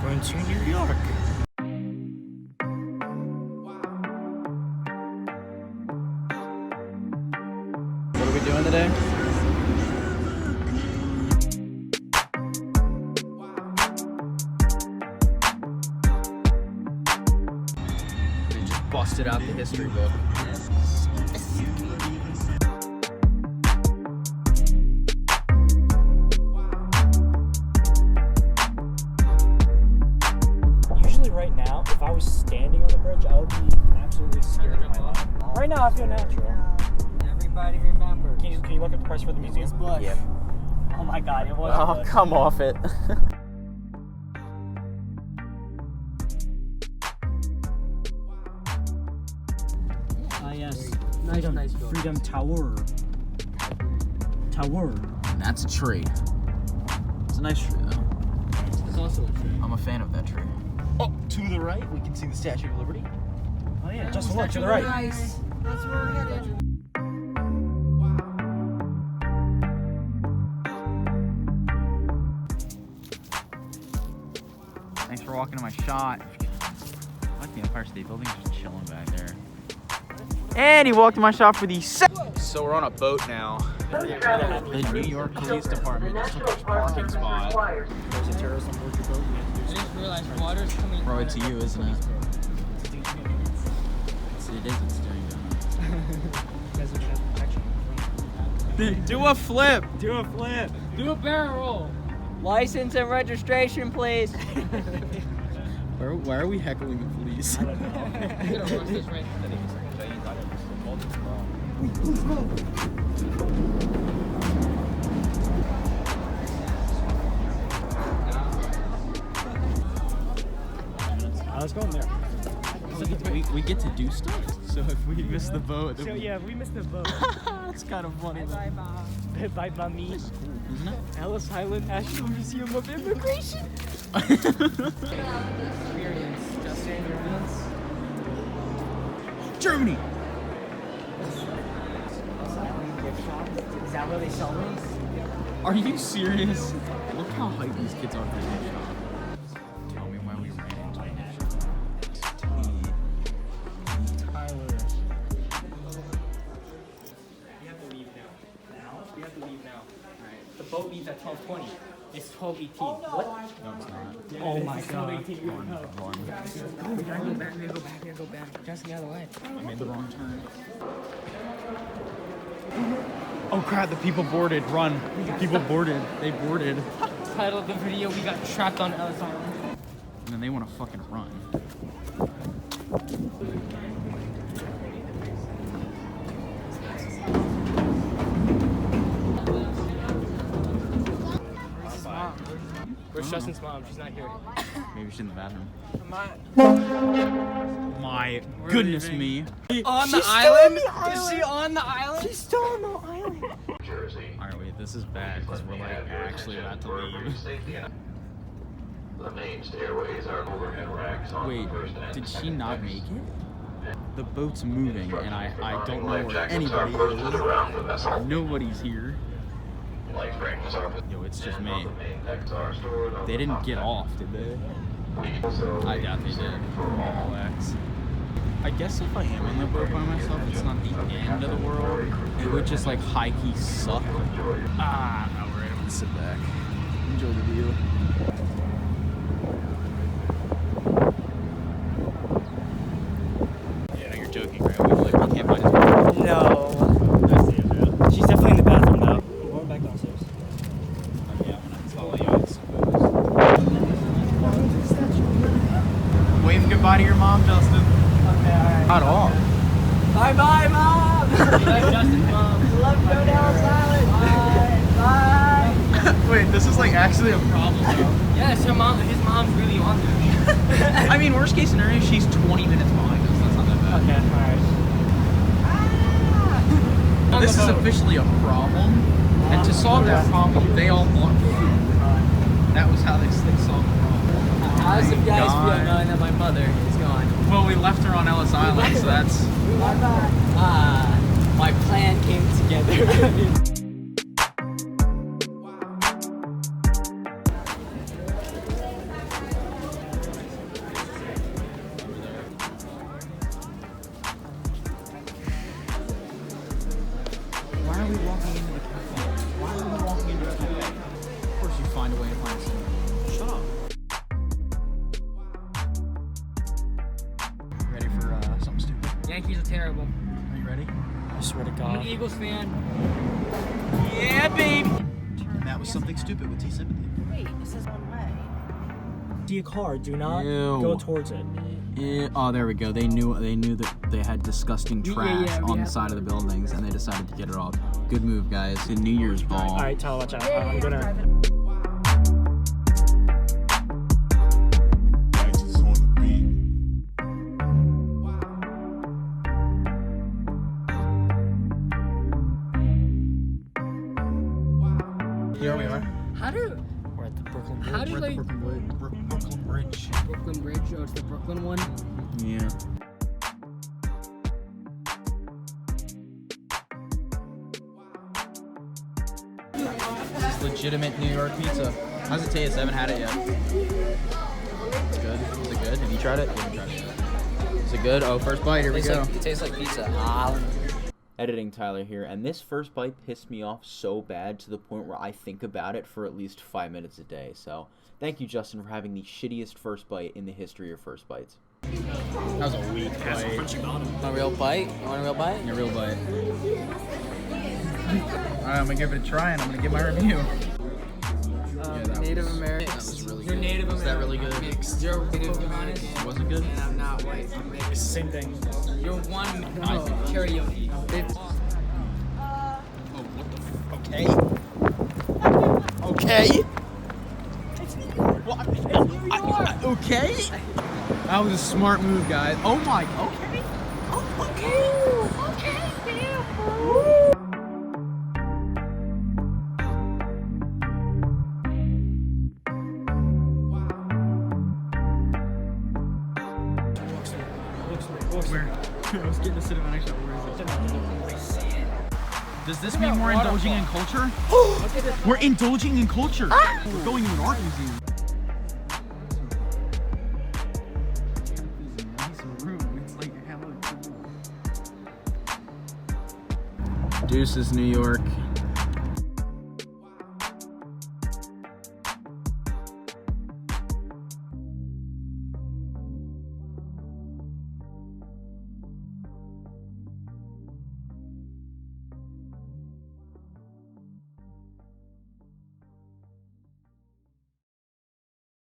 Going to New York. What are we doing today? We just busted out the history book. Usually right now, if I was standing on the bridge, I would be absolutely scared of my life. Right now, I feel natural. Everybody remember. Can you look up the price for the museum? Yep. Oh my god, it was. Oh, come off it. Ah, yes. Nice book. Freedom Tower. Tower. And that's a tree. It's a nice tree, though. It's also a tree. I'm a fan of that tree. Oh, to the right, we can see the Statue of Liberty. Oh yeah, just look to the right. Nice. That's where we're headed. Thanks for walking to my shot. I like the Empire State Building, just chilling back there. And he walked to my shot for the So we're on a boat now. The New York Police Department just took a parking spot. There's a terrorist on board your boat. I just realized water's coming. Bro, it's you, isn't it? It is, it's doing that. Do a flip! Do a flip. Do a barrel roll. License and registration, please. Why are we heckling the police? I'm gonna rush this right. Let's go in there. We get to do stuff. So if we miss the boat, then So yeah, we missed the boat. that's kind of funny. Bye, Mom. Bye, mommy. Isn't it? Ellis Island National Museum of Immigration. Experience. Just saying your wheels. Germany! Is that where they sell those? Are you serious? Look how hyped these kids are for this shop. Tell me why we ran into this shop. Tyler. We have to leave now. We have to leave now. Alright. The boat leaves at 12:20. It's 12:18. What? No, it's not. Yeah, oh my god. 12:18. One. We gotta go back, we gotta go back. Just the other way. I made the wrong turn. Oh crap, the people boarded. Run. The people boarded. They boarded. Title of the video, we got trapped on Ellis Island. And then they want to fucking run. Where's Justin's mom? She's not here. Maybe she's in the bathroom. On My goodness me. the island? Is she on the island? She's still on the island. Alright, wait, this is bad because we're like actually about to leave. The main stairways are overhead racks on Wait, the first and did she second not decks. make it? The boat's moving and I don't know Life where jackets are anybody posted is. around the vessel. Nobody's here. Life rings are Yo, it's just and me. on the main decks are stored on They the didn't top get deck. off, did they? We also I doubt they did. for all Relax. I guess if I am in the boat by myself, it's not the end of the world. It would just like high-key suck. Ah, alright, I'm gonna sit back. Enjoy the view. Yeah, no, you're joking, right? We can't find his boat. No. She's definitely in the bathroom now. We're going back downstairs. Yeah, I'm gonna follow you, I suppose. Wave goodbye to your mom, Justin. Okay, alright. Not all. Bye bye, Mom! Bye, Justin's mom. Love you, Ellis Island. Bye. Bye. Wait, this is like actually a problem though. Yes, his mom's really on there. I mean, worst case scenario, she's 20 minutes behind us. That's not that bad. Okay, alright. This is officially a problem, and to solve that problem, they all want food. That was how they solved the problem. How does the guys God. feel knowing that my mother is gone? Well, we left her on Ellis Island, so that's... My plan came together. Yankees are terrible. Are you ready? I swear to I'm God. an Eagles fan. Yeah, baby. And that was something stupid with T sympathy. Wait, it says one way. See a car, do not Ew. go towards it. Yeah. Oh, there we go. They knew that they had disgusting trash on the side of the buildings, and they decided to get it off. Good move, guys. The New Year's ball. All right, Tyler, watch out. I'm gonna. Here we are. How do We're at the Brooklyn How Bridge. do they Brooklyn Bridge. Brooklyn Bridge? Oh, it's the Brooklyn one. Yeah. This is legitimate New York pizza. How's it taste? I haven't had it yet. It's good. Is it good? Have you tried it? You haven't tried it yet. Is it good? Oh, first bite. Here we go. It tastes like pizza. Editing Tyler here, and this first bite pissed me off so bad to the point where I think about it for at least 5 minutes a day. So thank you, Justin, for having the shittiest first bite in the history of first bites. That was a weak bite. A real bite? You want a real bite? A real bite. Alright, I'm gonna give it a try and I'm gonna give my review. Native American. That was really good. You're Native American. Was that really good? Mixed. You're Native American. Was it good? And I'm not white. I'm mixed. Same thing. You're one. No. Karaoke. Okay. Okay. What? Okay. That was a smart move, guys. Oh my. Okay. Oh, okay. Where? I was getting a cinematic shot. Where is it? Does this mean we're indulging in culture? We're indulging in culture. We're going to an art museum. Deuces, New York.